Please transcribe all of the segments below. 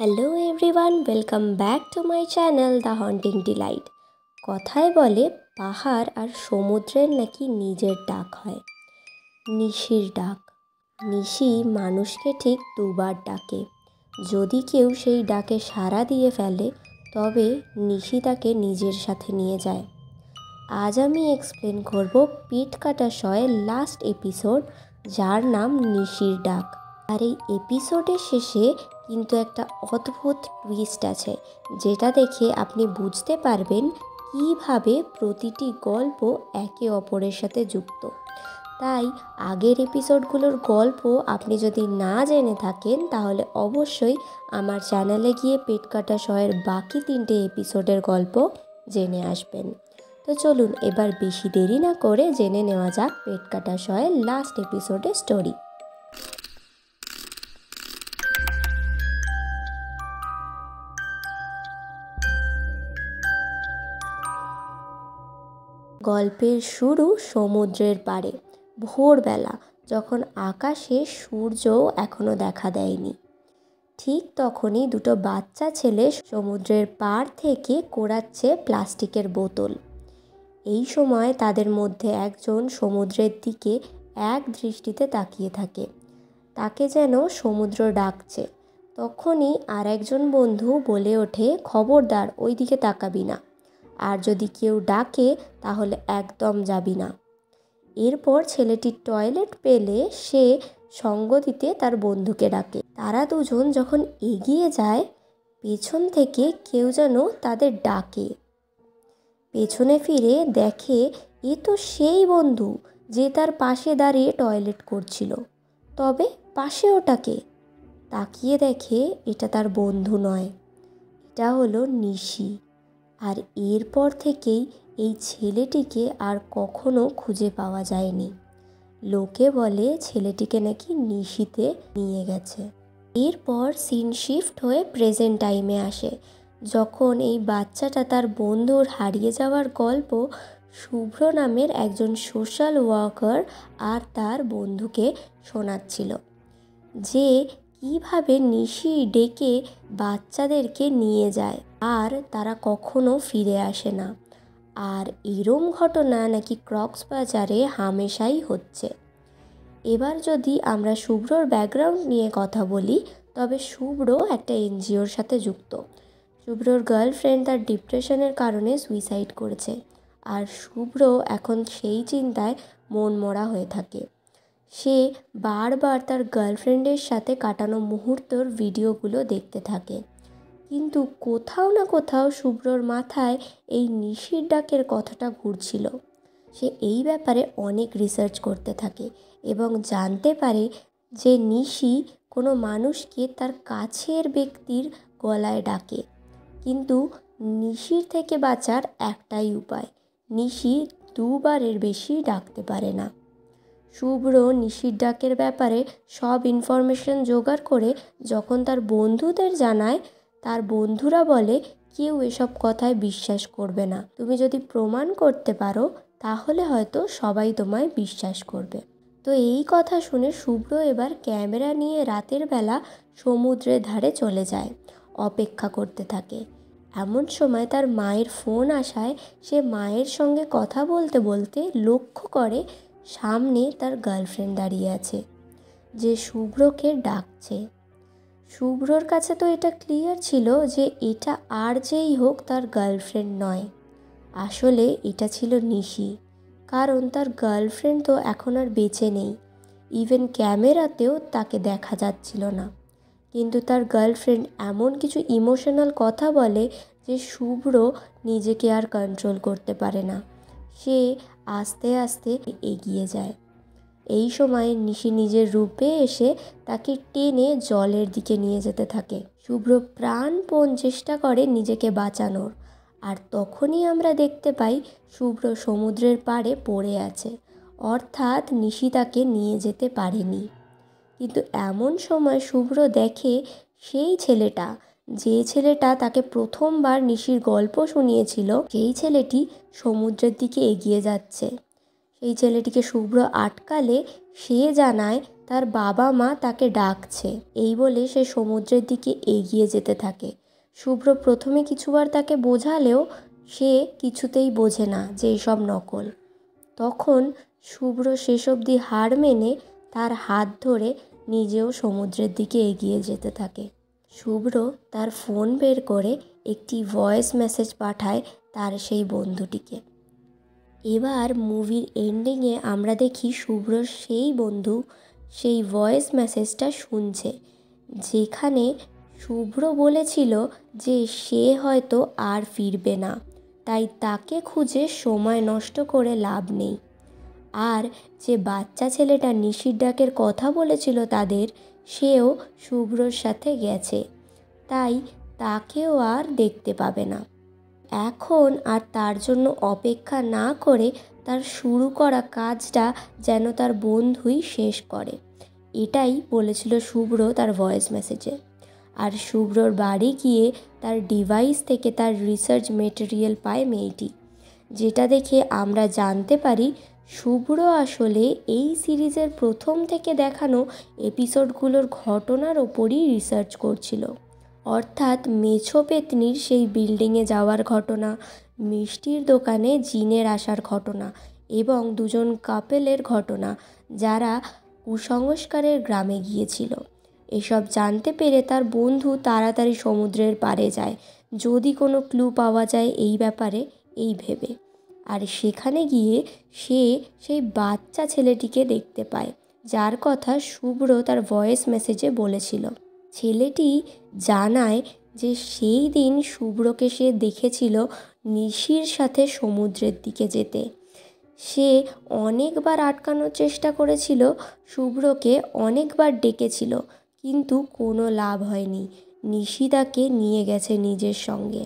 Hello everyone, welcome back to my channel the haunting delight. কথায় বলে পাহাড় আর সমুদ্রের নাকি নিজের ডাক হয়, নিশির ডাক। নিশি মানুষকে ঠিক দুবার ডাকে। যদি কেউ সেই ডাকে সাড়া দিয়ে ফেলে তবে নিশি তাকে নিজের সাথে নিয়ে যায়। আজ আমি এক্সপ্লেন করব পিঠ কাটা শয়ের লাস্ট এপিসোড, যার নাম নিশির ডাক। আর এই এপিসোডের শেষে কিন্তু একটা অদ্ভুত টুইস্ট আছে, যেটা দেখে আপনি বুঝতে পারবেন কিভাবে প্রতিটি গল্প একে অপরের সাথে যুক্ত। তাই আগের এপিসোডগুলোর গল্প আপনি যদি না জেনে থাকেন তাহলে অবশ্যই আমার চ্যানেলে গিয়ে পেট কাটা শয়ের বাকি 3টে এপিসোডের গল্প জেনে আসবেন। তো চলুন এবার বেশি দেরি না করে জেনে নেওয়া যাক পেট কাটা শয়ের লাস্ট এপিসোডের স্টোরি। গল্পের শুরু সমুদ্রের পাড়ে, ভোরবেলা, যখন আকাশে সূর্যও এখনও দেখা দেয়নি। ঠিক তখনই দুটো বাচ্চা ছেলে সমুদ্রের পাড় থেকে কোড়াচ্ছে প্লাস্টিকের বোতল। এই সময় তাদের মধ্যে একজন সমুদ্রের দিকে এক দৃষ্টিতে তাকিয়ে থাকে, তাকে যেন সমুদ্র ডাকছে। তখনই আর একজন বন্ধু বলে ওঠে, খবরদার, ওই দিকে তাকাবি না, আর যদি কেউ ডাকে তাহলে একদম যাবি না। এরপর ছেলেটি টয়লেট পেলে সে সঙ্গ দিতে তার বন্ধুকে ডাকে। তারা দুজন যখন এগিয়ে যায়, পেছন থেকে কেউ যেন তাদের ডাকে। পেছনে ফিরে দেখে এ তো সেই বন্ধু যে তার পাশে দাঁড়িয়ে টয়লেট করছিল। তবে পাশে ওটাকে তাকিয়ে দেখে এটা তার বন্ধু নয়, এটা হলো নিশি। আর এরপর থেকেই এই ছেলেটিকে আর কখনো খুঁজে পাওয়া যায়নি। লোকে বলে ছেলেটিকে নাকি নিশিতে নিয়ে গেছে। এরপর সিন শিফট হয়ে প্রেজেন্ট টাইমে আসে, যখন এই বাচ্চাটা তার বন্ধুর হারিয়ে যাওয়ার গল্প শুভ্র নামের একজন সোশ্যাল ওয়ার্কার আর তার বন্ধুকে শোনাচ্ছিল, যে কিভাবে নিশি ডেকে বাচ্চাদেরকে নিয়ে যায় আর তারা কখনো ফিরে আসে না। আর এরম ঘটনা নাকি কক্সবাজারে হামেশাই হচ্ছে। এবার যদি আমরা শুভ্রর ব্যাকগ্রাউন্ড নিয়ে কথা বলি, তবে শুভ্র একটা এনজিওর সাথে যুক্ত। শুভ্রর গার্লফ্রেন্ড তার ডিপ্রেশনের কারণে সুইসাইড করেছে, আর শুভ্র এখন সেই চিন্তায় মনমরা হয়ে থাকে। সে বারবার তার গার্লফ্রেন্ডের সাথে কাটানো মুহূর্তর ভিডিওগুলো দেখতে থাকে, কিন্তু কোথাও না কোথাও শুভ্রর মাথায় এই নিশির ডাকের কথাটা ঘুরছিল। সে এই ব্যাপারে অনেক রিসার্চ করতে থাকে এবং জানতে পারে যে নিশি কোনো মানুষকে তার কাছের ব্যক্তির গলায় ডাকে, কিন্তু নিশির থেকে বাঁচার একটাই উপায়, নিশি দুবারের বেশি ডাকতে পারে না। শুভ্র নিশির ডাকের ব্যাপারে সব ইনফরমেশন জোগাড় করে যখন তার বন্ধুদের জানায়, তার বন্ধুরা বলে কেউ এসব কথায় বিশ্বাস করবে না, তুমি যদি প্রমাণ করতে পারো তাহলে হয়তো সবাই তোমায় বিশ্বাস করবে। তো এই কথা শুনে শুভ্র এবার ক্যামেরা নিয়ে রাতের বেলা সমুদ্রের ধারে চলে যায়, অপেক্ষা করতে থাকে। এমন সময় তার মায়ের ফোন আসায় সে মায়ের সঙ্গে কথা বলতে বলতে লক্ষ্য করে সামনে তার গার্লফ্রেন্ড দাঁড়িয়ে আছে, যে শুভ্রকে ডাকছে। শুভ্রর কাছে তো এটা ক্লিয়ার ছিল যে এটা আর যেই হোক তার গার্লফ্রেন্ড নয়, আসলে এটা ছিল নিশি। কারণ তার গার্লফ্রেন্ড তো এখন আর বেঁচে নেই, ইভেন ক্যামেরাতেও তাকে দেখা যাচ্ছিল না। কিন্তু তার গার্লফ্রেন্ড এমন কিছু ইমোশনাল কথা বলে যে শুভ্র নিজেকে আর কন্ট্রোল করতে পারে না, সে আস্তে আস্তে এগিয়ে যায়। এই সময় নিশি নিজের রূপে এসে তাকে টেনে জলের দিকে নিয়ে যেতে থাকে। শুভ্র প্রাণপণ চেষ্টা করে নিজেকে বাঁচানোর, আর তখনই আমরা দেখতে পাই শুভ্র সমুদ্রের পাড়ে পড়ে আছে, অর্থাৎ নিশি তাকে নিয়ে যেতে পারেনি। কিন্তু এমন সময় শুভ্র দেখে সেই ছেলেটা, যে ছেলেটা তাকে প্রথমবার নিশির গল্প শুনিয়েছিল, সেই ছেলেটি সমুদ্রের দিকে এগিয়ে যাচ্ছে। সেই ছেলেটিকে শুভ্র আটকালে সে জানায় তার বাবা মা তাকে ডাকছে। এই বলে সে সমুদ্রের দিকে এগিয়ে যেতে থাকে। শুভ্র প্রথমে কিছুবার তাকে বোঝালেও সে কিছুতেই বোঝে না যে এসব নকল। তখন শুভ্র শেষ অবধি হার মেনে তার হাত ধরে নিজেও সমুদ্রের দিকে এগিয়ে যেতে থাকে। শুভ্র তার ফোন বের করে একটি ভয়েস মেসেজ পাঠায় তার সেই বন্ধুটিকে। এবার মুভির এন্ডিংয়ে আমরা দেখি শুভ্রর সেই বন্ধু সেই ভয়েস মেসেজটা শুনছে, যেখানে শুভ্র বলেছিল যে সে হয়তো আর ফিরবে না, তাই তাকে খুঁজে সময় নষ্ট করে লাভ নেই। আর যে বাচ্চা ছেলেটা নিশির ডাকের কথা বলেছিল তাদের, সেও শুভ্রর সাথে গেছে, তাই তাকেও আর দেখতে পাবে না। এখন আর তার জন্য অপেক্ষা না করে তার শুরু করা কাজটা যেন তার বন্ধুই শেষ করে, এটাই বলেছিল শুভ্র তার ভয়েস মেসেজে। আর শুভ্রর বাড়ি গিয়ে তার ডিভাইস থেকে তার রিসার্চ মেটেরিয়াল পায় মেয়েটি, যেটা দেখে আমরা জানতে পারি শুভ্র আসলে এই সিরিজের প্রথম থেকে দেখানো এপিসোডগুলোর ঘটনার ওপরই রিসার্চ করছিল। অর্থাৎ মেছো পেতনির সেই বিল্ডিংয়ে যাওয়ার ঘটনা, মিষ্টির দোকানে জিনের আসার ঘটনা এবং দুজন কাপেলের ঘটনা যারা কুসংস্কারের গ্রামে গিয়েছিল। এসব জানতে পেরে তার বন্ধু তাড়াতাড়ি সমুদ্রের পাড়ে যায়, যদি কোনো ক্লু পাওয়া যায় এই ব্যাপারে এই ভেবে। আর সেখানে গিয়ে সে সেই বাচ্চা ছেলেটিকে দেখতে পায়, যার কথা শুভ্র তার ভয়েস মেসেজে বলেছিল। ছেলেটি জানায় যে সেই দিন শুভ্রকে সে দেখেছিল নিশির সাথে সমুদ্রের দিকে যেতে। সে অনেকবার আটকানোর চেষ্টা করেছিল, শুভ্রকে অনেকবার ডেকেছিল, কিন্তু কোনো লাভ হয়নি। নিশি তাকে নিয়ে গেছে নিজের সঙ্গে।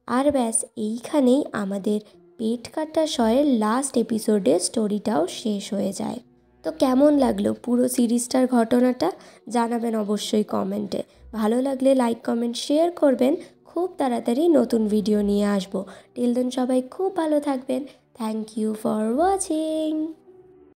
আর ব্যাস, এইখানেই আমাদের পেট কাটা শয়ের লাস্ট এপিসোডে স্টোরিটাও শেষ হয়ে যায়। তো কেমন লাগলো পুরো সিরিজটার ঘটনাটা জানাবেন অবশ্যই কমেন্টে। ভালো লাগলে লাইক কমেন্ট শেয়ার করবেন। খুব তাড়াতাড়ি নতুন ভিডিও নিয়ে আসবো। টিল দেন সবাই খুব ভালো থাকবেন। Thank you for watching.